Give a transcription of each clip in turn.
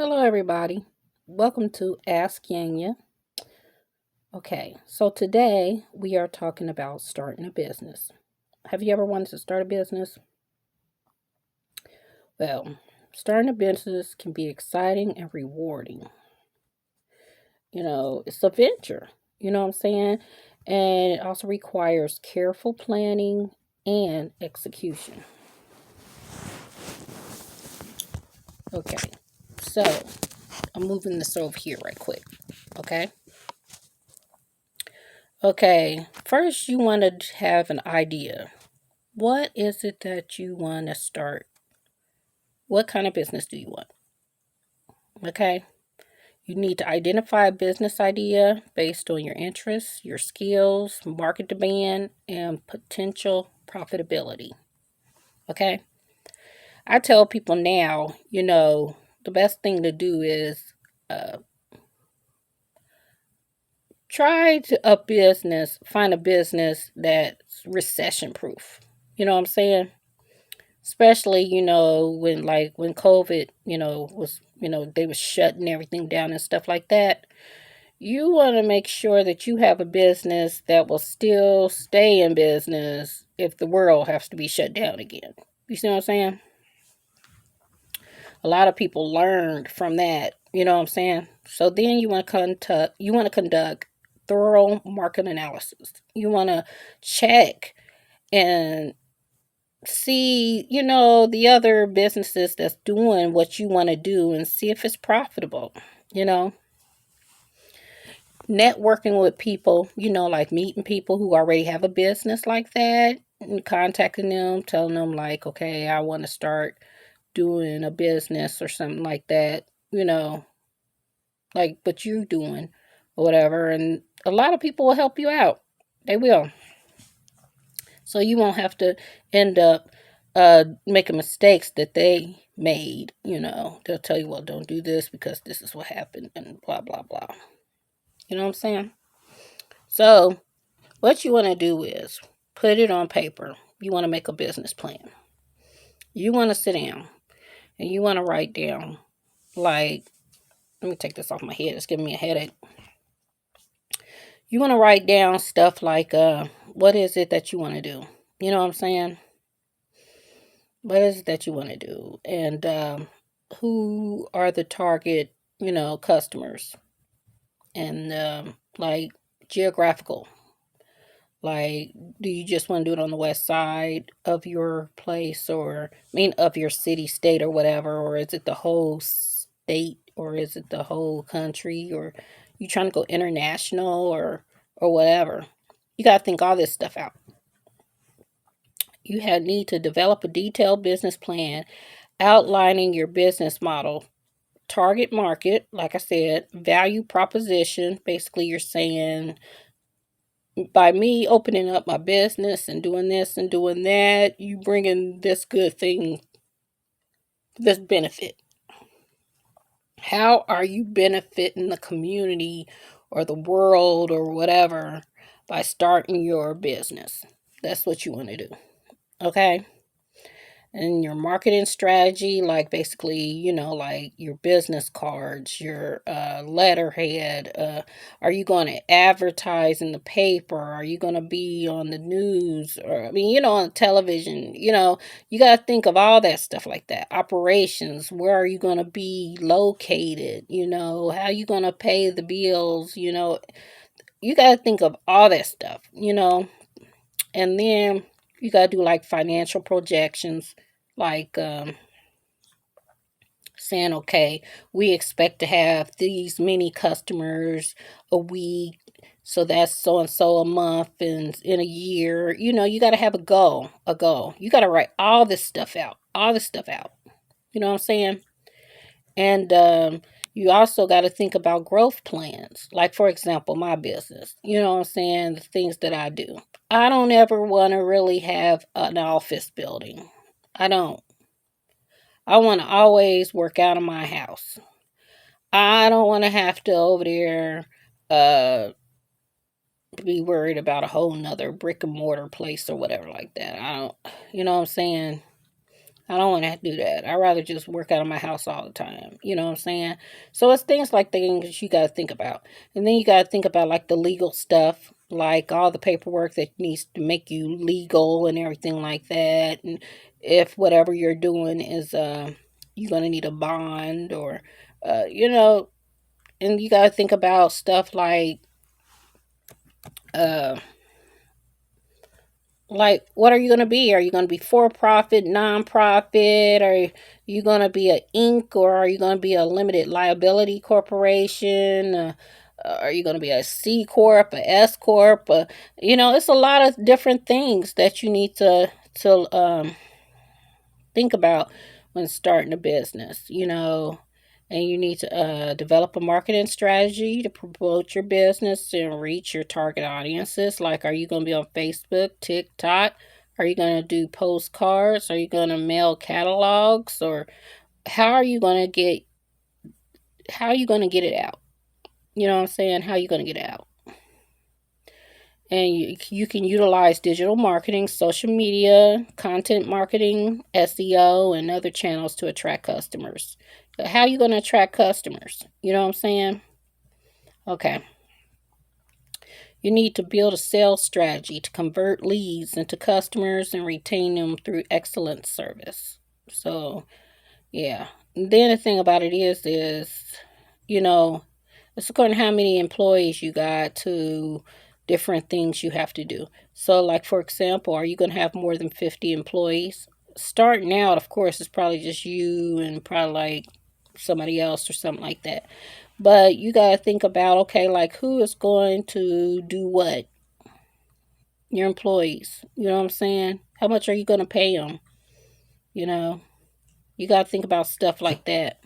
Hello, everybody. Welcome to Ask YANGYA. Okay, so today we are talking about starting a business. Have you ever wanted to start a business? Well, starting a business can be exciting and rewarding. It's a venture, you know what I'm saying? And it also requires careful planning and execution. Okay, so I'm moving this over here right quick. Okay. Okay, first you want to have an idea. What is it that you want to start? What kind of business do you want? Okay. You need to identify a business idea based on your interests, your skills, market demand, and potential profitability. Okay. I tell people now, the best thing to do is uh, find a business that's recession proof. You know what I'm saying? Especially when COVID was they were shutting everything down and stuff like that. You want to make sure that you have a business that will still stay in business if the world has to be shut down again. You see what I'm saying? A lot of people learned from that. You know what I'm saying? So then you want to conduct thorough market analysis. You want to check and see, the other businesses that's doing what you want to do and see if it's profitable. You know, Networking with people, like meeting people who already have a business like that and contacting them, telling them, like, okay, I want to start doing a business or something like that, like what you're doing or whatever. And a lot of people will help you out. They will. So you won't have to end up making mistakes that they made. They'll tell you, well, don't do this because this is what happened and blah, blah, blah. You know what I'm saying? So what you want to do is put it on paper. You want to make a business plan. You want to sit down and you want to write down, like, let me take this off my head. It's giving me a headache. You want to write down stuff like, what is it that you want to do? You know what I'm saying? What is it that you want to do? And who are the target, customers? And like geographical. Like, do you just want to do it on the west side of your place of your city, state, or whatever? Or is it the whole state? Or is it the whole country? Or you trying to go international or whatever? You got to think all this stuff out. Need to develop a detailed business plan outlining your business model, target market, like I said, value proposition. Basically, you're saying, by me opening up my business and doing this and doing that, you bringing this good thing, this benefit. How are you benefiting the community or the world or whatever by starting your business? That's what you want to do. Okay. And your marketing strategy, like basically, like your business cards, your letterhead. Are you going to advertise in the paper? Are you going to be on the news? Or, on television? You got to think of all that stuff like that. Operations, where are you going to be located? How you going to pay the bills? You got to think of all that stuff. And then you got to do like financial projections, like saying, okay, we expect to have these many customers a week. So that's so and so a month and in a year. You got to have a goal. You got to write all this stuff out. You know what I'm saying? And you also got to think about growth plans. Like, for example, my business, you know what I'm saying? The things that I do. I don't ever want to really have an office building. I don't. I want to always work out of my house. I don't want to have to over there uh, be worried about a whole nother brick and mortar place or whatever like that. I don't, you know what I'm saying? I don't want to do that. I'd rather just work out of my house all the time. You know what I'm saying? So it's things like things you got to think about. And then you got to think about like the legal stuff, like all the paperwork that needs to make you legal and everything like that. And if whatever you're doing is, you're going to need a bond or, you know, and you got to think about stuff uh, like what are you going to be? Are you going to be for profit, non-profit? Are you going to be a inc, or are you going to be a limited liability corporation? Are you going to be a C corp, a S corp? It's a lot of different things that you need to think about when starting a business, and you need to develop a marketing strategy to promote your business and reach your target audiences. Like, are you going to be on Facebook, TikTok? Are you going to do postcards? Are you going to mail catalogs? Or how are you going to get it out? You know what I'm saying? How are you going to get it out? And you can utilize digital marketing, social media, content marketing, SEO, and other channels to attract customers. How are you going to attract customers? You know what I'm saying? Okay. You need to build a sales strategy to convert leads into customers and retain them through excellent service. So, yeah. And then the thing about it is, you know, it's according to how many employees you got to different things you have to do. So, like, for example, are you going to have more than 50 employees? Starting out, of course, it's probably just you and probably like somebody else or something like that. But you got to think about, okay, like who is going to do what? Your employees. You know what I'm saying? How much are you going to pay them? You know, you got to think about stuff like that.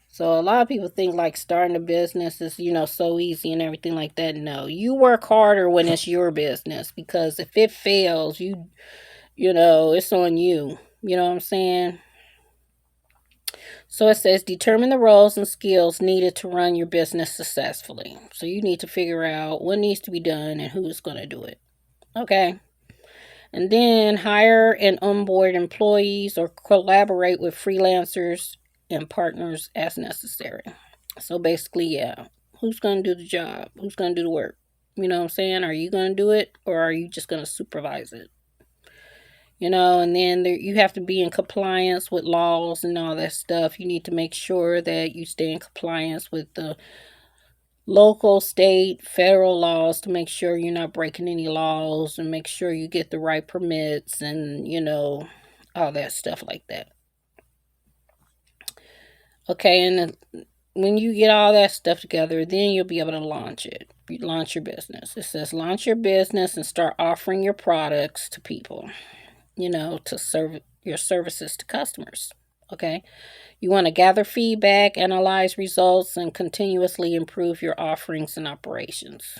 So a lot of people think like starting a business is, so easy and everything like that. No, you work harder when it's your business, because if it fails, it's on you. You know what I'm saying? So it says determine the roles and skills needed to run your business successfully. So you need to figure out what needs to be done and who's going to do it. Okay. And then hire and onboard employees or collaborate with freelancers and partners as necessary. So basically, yeah, who's going to do the job? Who's going to do the work? You know what I'm saying? Are you going to do it, or are you just going to supervise it? And then you have to be in compliance with laws and all that stuff. You need to make sure that you stay in compliance with the local, state, federal laws to make sure you're not breaking any laws, and make sure you get the right permits and, all that stuff like that. Okay, and when you get all that stuff together, then you'll be able to launch it. You launch your business. It says launch your business and start offering your products to people, to serve your services to customers. Okay. You want to gather feedback, analyze results, and continuously improve your offerings and operations.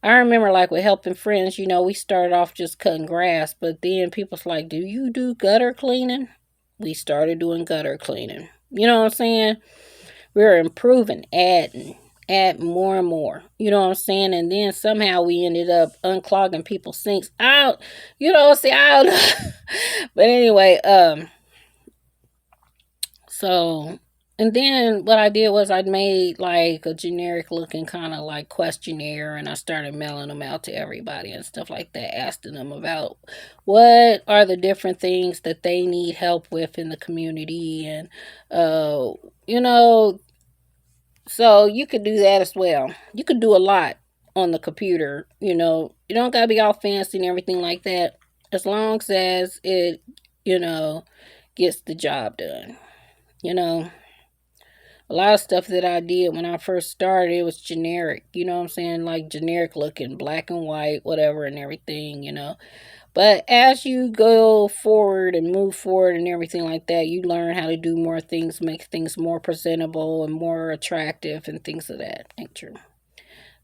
I remember, like, with helping friends, we started off just cutting grass, but then people's like, do you do gutter cleaning? We started doing gutter cleaning. You know what I'm saying? We're improving, add more and more. You know what I'm saying? And then somehow we ended up unclogging people's sinks out. See, I don't know. But anyway, so, and then what I did was I made like a generic looking kind of like questionnaire, and I started mailing them out to everybody and stuff like that, asking them about what are the different things that they need help with in the community. And, you know, so you could do that as well. You could do a lot on the computer. You don't got to be all fancy and everything like that, as long as it, you know, gets the job done. You know, a lot of stuff that I did when I first started, it was generic. You know what I'm saying? Like generic looking, black and white, whatever, and everything. But as you go forward and move forward and everything like that, you learn how to do more things, make things more presentable and more attractive and things of that nature.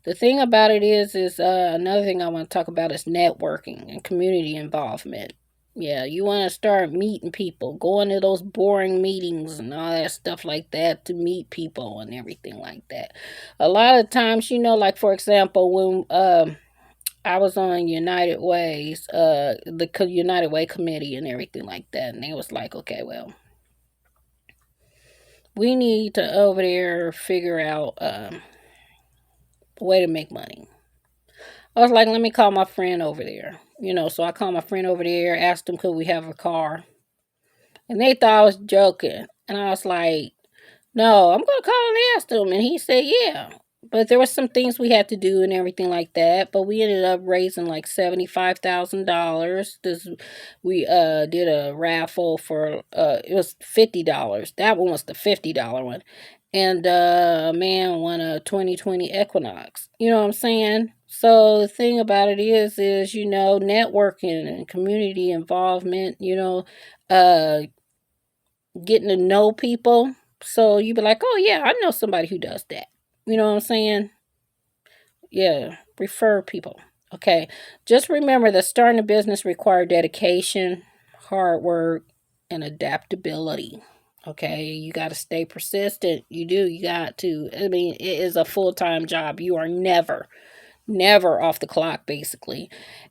The thing about it is another thing I want to talk about is networking and community involvement. Yeah, you want to start meeting people, going to those boring meetings and all that stuff like that to meet people and everything like that. A lot of times, like for example, when I was on United Ways, the United Way committee and everything like that, and they was like, okay, well, we need to over there figure out a way to make money. I was like, let me call my friend over there. So I called my friend over there, asked him could we have a car, and they thought I was joking, and I was like, no, I'm gonna call and ask him, and he said, yeah. But there was some things we had to do and everything like that. But we ended up raising like $75,000. We did a raffle for it was $50. That one was the $50 one, and a man won a 2020 Equinox. You know what I'm saying? So the thing about it is networking and community involvement. Getting to know people. So you be like, oh yeah, I know somebody who does that. You know what I'm saying? Yeah, refer people. Okay. Just remember that starting a business requires dedication, hard work, and adaptability. Okay, you got to stay persistent. You do. You got to. I mean, it is a full time job. You are never off the clock, basically.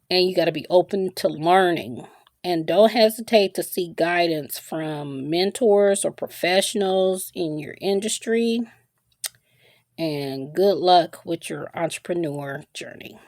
And you got to be open to learning. And don't hesitate to seek guidance from mentors or professionals in your industry. And good luck with your entrepreneur journey.